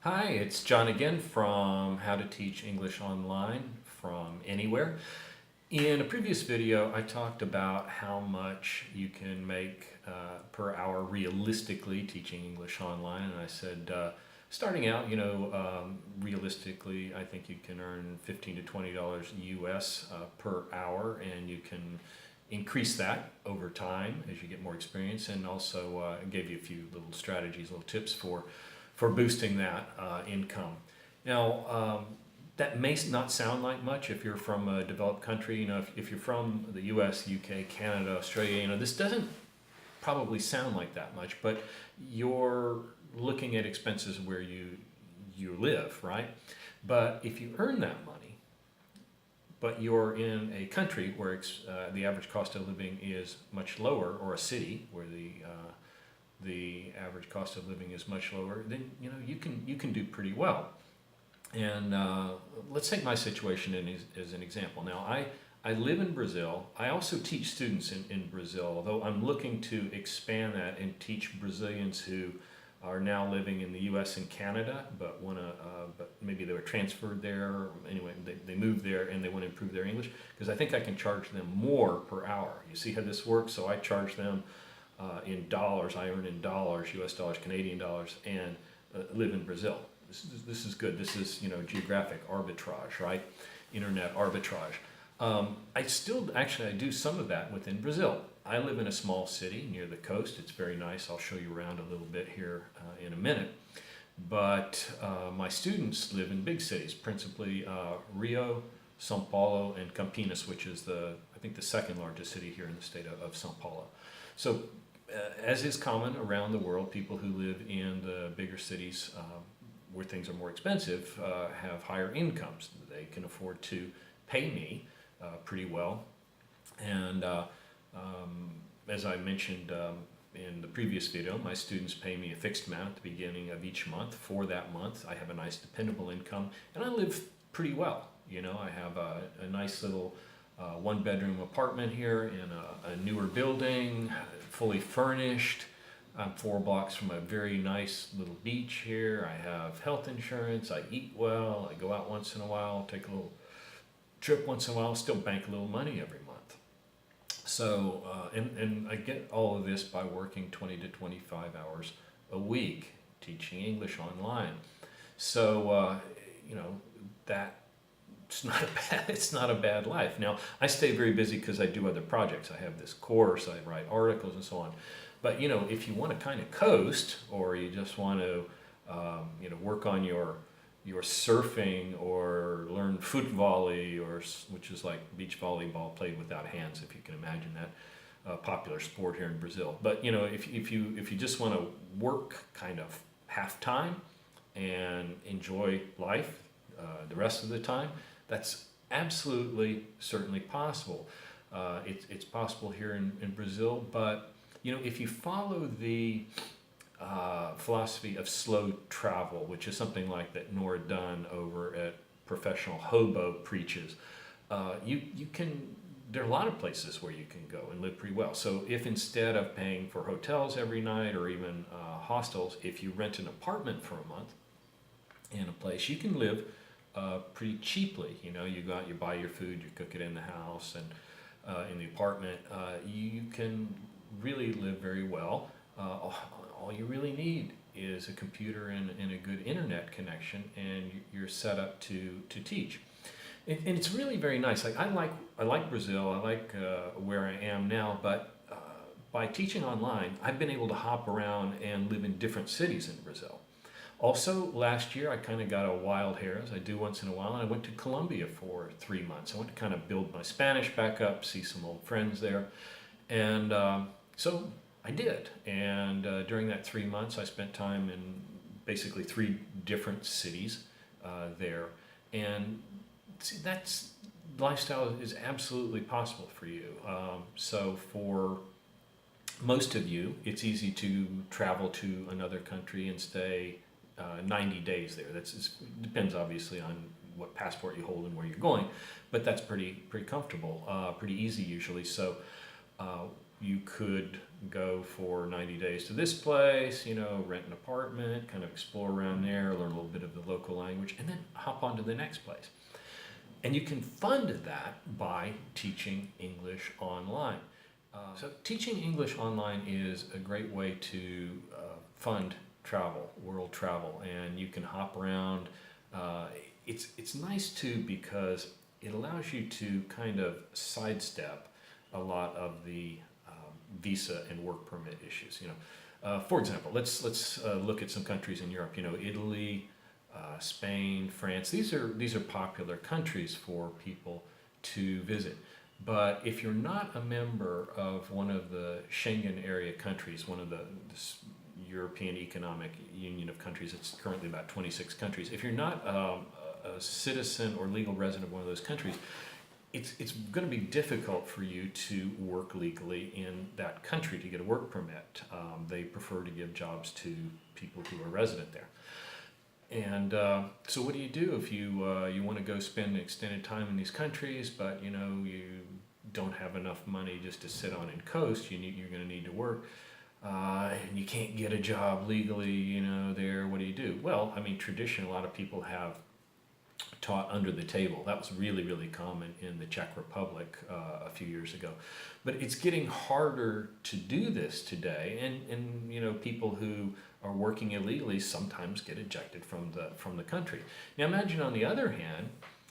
Hi, it's John again from How to Teach English Online from Anywhere. In a previous video, I talked about how much you can make per hour realistically teaching English online, and I said starting out, realistically, I think you can earn $15 to $20 US per hour, and you can increase that over time as you get more experience, and also gave you a few little strategies, little tips for boosting that income. Now, that may not sound like much if you're from a developed country. If you're from the US, UK, Canada, Australia, this doesn't probably sound like that much, but you're looking at expenses where you live, right? But if you earn that money, but you're in a country where the average cost of living is much lower, or a city where the average cost of living is much lower, then you can do pretty well. And let's take my situation as an example. Now, I live in Brazil. I also teach students in Brazil, although I'm looking to expand that and teach Brazilians who are now living in the U.S. and Canada, but but maybe they were transferred there. Anyway, they moved there and they want to improve their English, because I think I can charge them more per hour. You see how this works? So I charge them in dollars. I earn in dollars, U.S. dollars, Canadian dollars, and live in Brazil. This is good. This is geographic arbitrage, right? Internet arbitrage. I do some of that within Brazil. I live in a small city near the coast. It's very nice. I'll show you around a little bit here in a minute. But my students live in big cities, principally Rio, São Paulo, and Campinas, which is I think the second largest city here in the state of São Paulo. So, as is common around the world, people who live in the bigger cities where things are more expensive have higher incomes. They can afford to pay me pretty well. And as I mentioned in the previous video, my students pay me a fixed amount at the beginning of each month. For that month, I have a nice dependable income, and I live pretty well. I have a nice little one-bedroom apartment here in a newer building, fully furnished. I'm 4 blocks from a very nice little beach here. I have health insurance. I eat well. I go out once in a while, take a little trip once in a while, still bank a little money every month. So, and I get all of this by working 20 to 25 hours a week teaching English online. So, that it's not a bad life. Now, I stay very busy because I do other projects. I have this course, I write articles and so on. But if you want to kind of coast, or you just want to work on your surfing, or learn foot volley, which is like beach volleyball played without hands, if you can imagine that, popular sport here in Brazil. But if you just want to work kind of half time and enjoy life the rest of the time, that's absolutely certainly possible. It's possible here in Brazil, but if you follow the philosophy of slow travel, which is something like that Nora Dunn over at Professional Hobo preaches, you can. There are a lot of places where you can go and live pretty well. So if instead of paying for hotels every night, or even hostels, if you rent an apartment for a month in a place, you can live pretty cheaply. You go out, you buy your food, you cook it in the house, and in the apartment, you can really live very well. All you really need is a computer and a good internet connection, and you're set up to teach. And it's really very nice. Like I like Brazil. I like where I am now, but by teaching online, I've been able to hop around and live in different cities in Brazil. Also, last year I kind of got a wild hair, as I do once in a while, and I went to Colombia for 3 months. I went to kind of build my Spanish back up, see some old friends there, and so I did. And during that 3 months, I spent time in basically 3 different cities there. And see, lifestyle is absolutely possible for you. So for most of you, it's easy to travel to another country and stay 90 days there. It depends obviously on what passport you hold and where you're going, but that's pretty comfortable, pretty easy usually. So you could go for 90 days to this place, rent an apartment, kind of explore around there, learn a little bit of the local language, and then hop on to the next place. And you can fund that by teaching English online. So teaching English online is a great way to fund travel, world travel, and you can hop around. It's nice too because it allows you to kind of sidestep a lot of the visa and work permit issues. For example, let's look at some countries in Europe. Italy, Spain, France. These are popular countries for people to visit. But if you're not a member of one of the Schengen area countries, one of the European Economic Union of countries, it's currently about 26 countries. If you're not a citizen or legal resident of one of those countries, it's going to be difficult for you to work legally in that country to get a work permit. They prefer to give jobs to people who are resident there. And so what do you do if you want to go spend extended time in these countries, but you don't have enough money just to sit on and coast? You're going to need to work, and you can't get a job legally, there. What do you do? Well, traditionally, a lot of people have taught under the table. That was really, really common in the Czech Republic a few years ago. But it's getting harder to do this today, and people who are working illegally sometimes get ejected from the country. Now imagine on the other hand,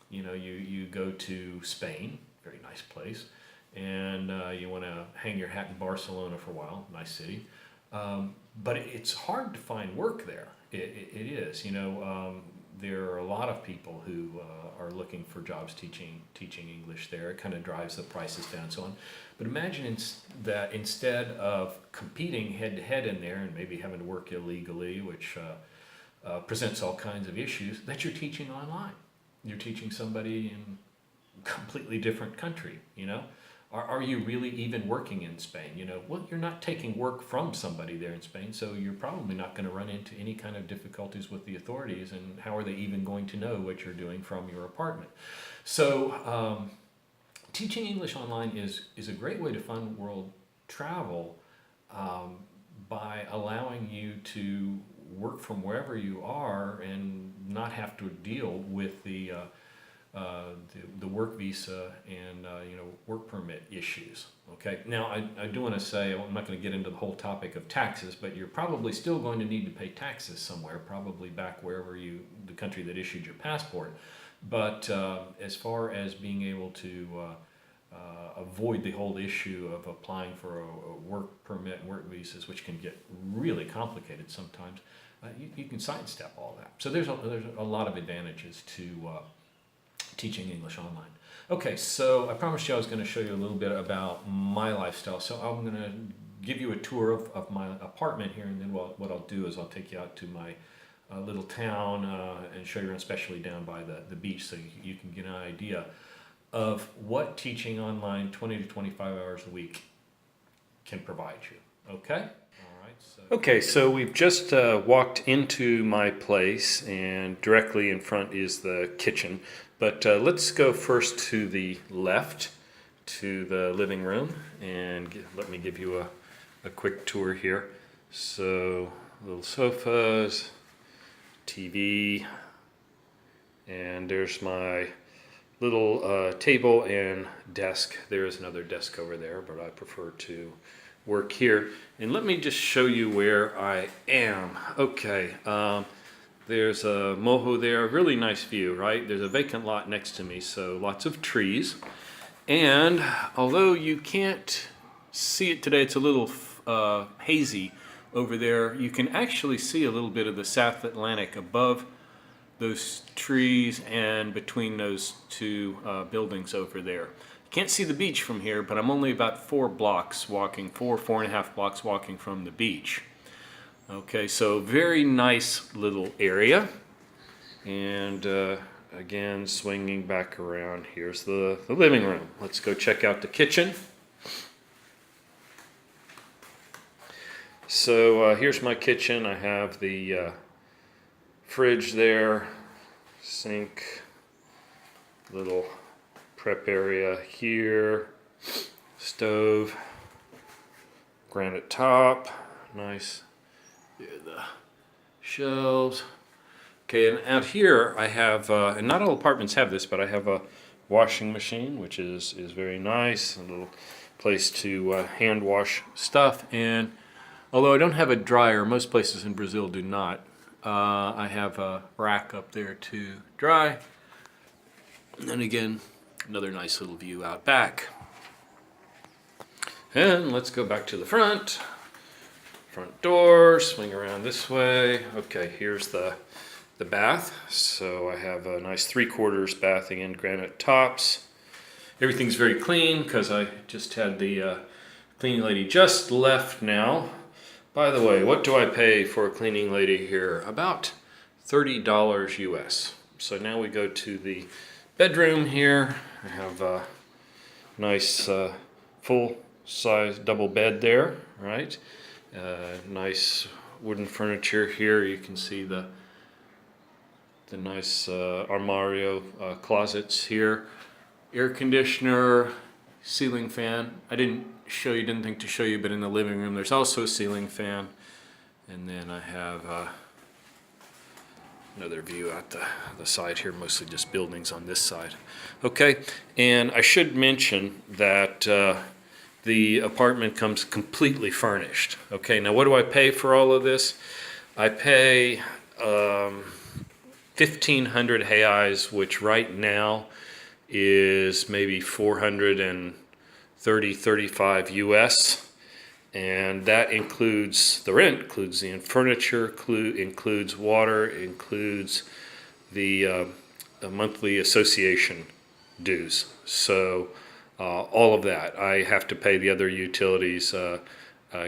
you go to Spain, very nice place, and you want to hang your hat in Barcelona for a while, nice city, but it's hard to find work there. It is, there are a lot of people who are looking for jobs teaching English there. It kind of drives the prices down and so on. But imagine that instead of competing head-to-head in there and maybe having to work illegally, which presents all kinds of issues, that you're teaching online. You're teaching somebody in a completely different country, Are you really even working in Spain? Well, you're not taking work from somebody there in Spain, so you're probably not going to run into any kind of difficulties with the authorities, and how are they even going to know what you're doing from your apartment? So teaching English online is a great way to fund world travel by allowing you to work from wherever you are and not have to deal with the work visa and work permit issues. Okay. Now I do want to say, I'm not going to get into the whole topic of taxes, but you're probably still going to need to pay taxes somewhere, probably back wherever the country that issued your passport. But as far as being able to avoid the whole issue of applying for a work permit and work visas, which can get really complicated sometimes, you can sidestep all that. So there's a lot of advantages to teaching English online. Okay, so I promised you I was going to show you a little bit about my lifestyle. So I'm going to give you a tour of my apartment here, and then what I'll do is I'll take you out to my little town and show you around, especially down by the beach, so you can get an idea of what teaching online 20 to 25 hours a week can provide you. Okay? Okay, so we've just walked into my place, and directly in front is the kitchen. But let's go first to the left, to the living room, and let me give you a quick tour here. So, little sofas, TV, and there's my little table and desk. There is another desk over there, but I prefer to work here. And let me just show you where I am. Okay, there's a mojo there, really nice view, right? There's a vacant lot next to me, so lots of trees. And although you can't see it today, it's a little hazy over there, you can actually see a little bit of the South Atlantic above those trees and between those two buildings over there. Can't see the beach from here, but I'm only about 4 and a half blocks walking from the beach. Okay, so very nice little area. And again, swinging back around, here's the living room. Let's go check out the kitchen. So here's my kitchen. I have the fridge there, sink, little prep area here, stove, granite top, nice. Here are the shelves. Okay, and out here I have, and not all apartments have this, but I have a washing machine, which is very nice. A little place to hand wash stuff. And although I don't have a dryer, most places in Brazil do not. I have a rack up there to dry. And then again, another nice little view out back. And let's go back to the front. Front door, swing around this way. Okay, here's the bath. So I have a nice 3/4 bath, again, granite tops. Everything's very clean because I just had the cleaning lady just left now. By the way, what do I pay for a cleaning lady here? About $30 US. So now we go to the bedroom here. I have a nice full-size double bed there, right? Nice wooden furniture here. You can see the nice armario closets here. Air conditioner, ceiling fan. I didn't think to show you, but in the living room there's also a ceiling fan. And then I have another view out the side here, mostly just buildings on this side. Okay, and I should mention that the apartment comes completely furnished. Okay, now what do I pay for all of this? I pay 1,500 reais, which right now is maybe 435 US, and that includes the rent, includes the furniture, includes water, includes the monthly association dues. So all of that. I have to pay the other utilities,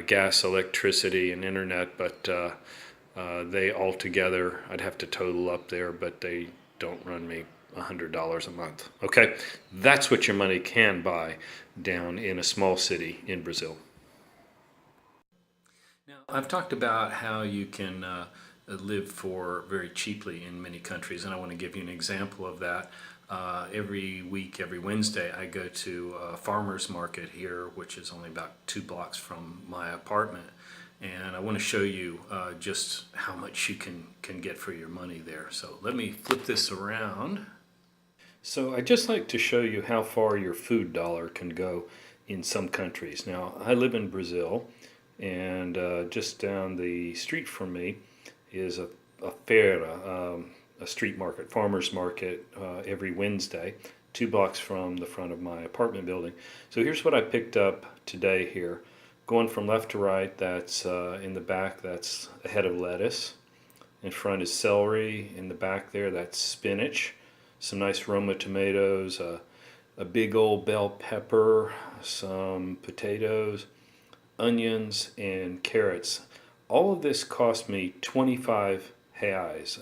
gas, electricity, and internet, but they all together, I'd have to total up there, but they don't run me $100 a month. Okay, that's what your money can buy down in a small city in Brazil. Now, I've talked about how you can live for very cheaply in many countries, and I want to give you an example of that. Every week, every Wednesday, I go to a farmer's market here, which is only about 2 blocks from my apartment. And I want to show you just how much you can get for your money there. So let me flip this around. So I'd just like to show you how far your food dollar can go in some countries. Now, I live in Brazil, and just down the street from me is a feira, a street market, farmer's market, every Wednesday, 2 blocks from the front of my apartment building. So here's what I picked up today here. Going from left to right, that's in the back, that's a head of lettuce. In front is celery. In the back there, that's spinach. Some nice Roma tomatoes, a big old bell pepper, some potatoes, onions, and carrots. All of this cost me 25 reals.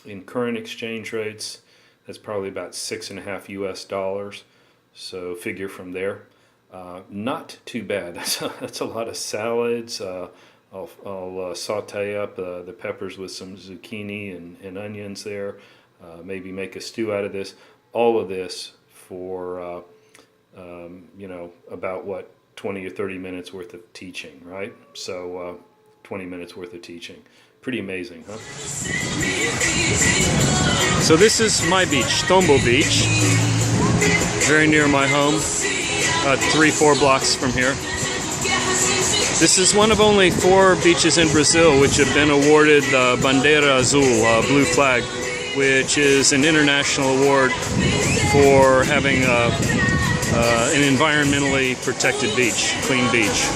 In current exchange rates, that's probably about $6.50 US. So figure from there. Not too bad. That's a lot of salads. I'll saute up the peppers with some zucchini and onions there. Maybe make a stew out of this. All of this for you know, about what, 20 or 30 minutes worth of teaching, right? So 20 minutes worth of teaching. Pretty amazing, huh? So this is my beach, Tombo Beach, very near my home. 3-4 blocks from here. This is one of only 4 beaches in Brazil which have been awarded the Bandeira Azul, blue flag, which is an international award for having an environmentally protected beach, clean beach.